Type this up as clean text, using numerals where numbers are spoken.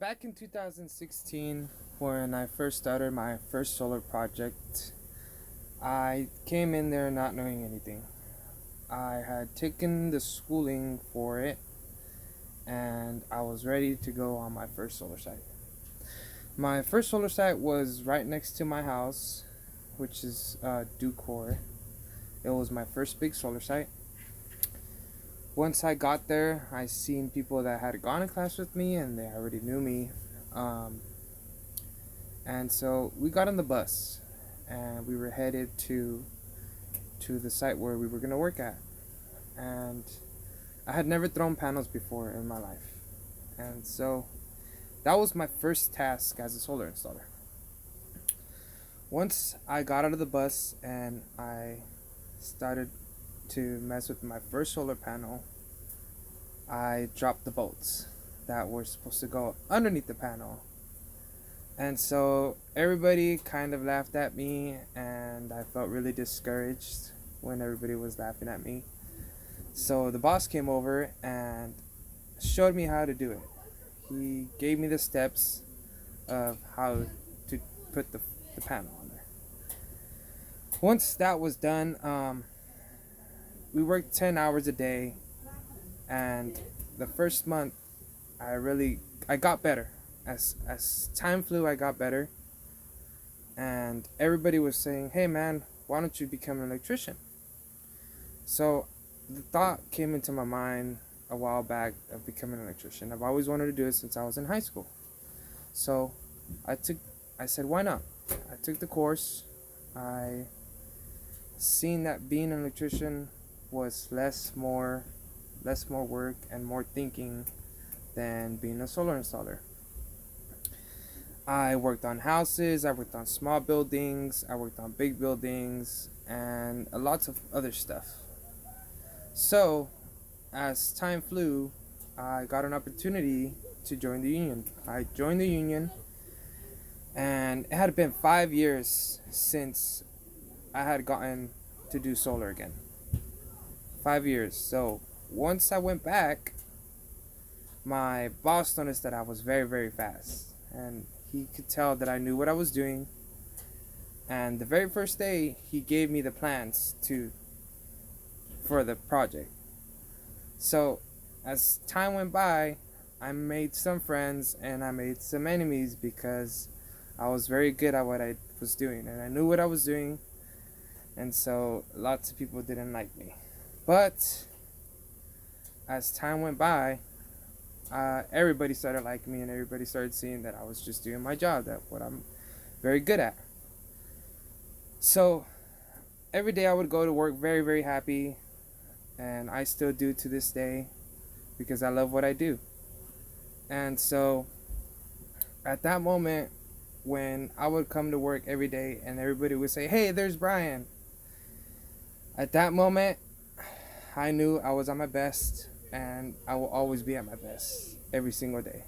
Back in 2016, when I first started my first solar project, I came in there not knowing anything. I had taken the schooling for it and I was ready to go on my first solar site. My first solar site was right next to my house, which is Ducor. It was my first big solar site. Once I got there, I seen people that had gone to class with me and they already knew me. Um, and so we got on the bus and we were headed to the site where we were going to work at. And I had never thrown panels before in my life. And so that was my first task as a solar installer. Once I got out of the bus and I started to mess with my first solar panel, I dropped the bolts that were supposed to go underneath the panel. And so everybody kind of laughed at me, and I felt really discouraged when everybody was laughing at me. So the boss came over and showed me how to do it. He gave me the steps of how to put the panel on there. Once that was done, we worked 10 hours a day, and the first month I got better. As time flew, I got better, and everybody was saying, "Hey man, why don't you become an electrician?" So the thought came into my mind a while back of becoming an electrician. I've always wanted to do it since I was in high school. So I said, why not? I took the course. I seen that being an electrician was less more work and more thinking than being a solar installer. I worked on houses, I worked on small buildings, I worked on big buildings, and lots of other stuff. So, as time flew, I got an opportunity to join the union. I joined the union, and it had been 5 years since I had gotten to do solar again. 5 years. So, once I went back, my boss noticed that I was very, very fast, and he could tell that I knew what I was doing. And the very first day, he gave me the plans for the project. So as time went by, I made some friends and I made some enemies because I was very good at what I was doing and I knew what I was doing. And so lots of people didn't like me. But as time went by, everybody started liking me and everybody started seeing that I was just doing my job, that what I'm very good at. So every day I would go to work very, very happy, and I still do to this day because I love what I do. And so at that moment, when I would come to work every day and everybody would say, "Hey, there's Brian," at that moment I knew I was at my best, and I will always be at my best every single day.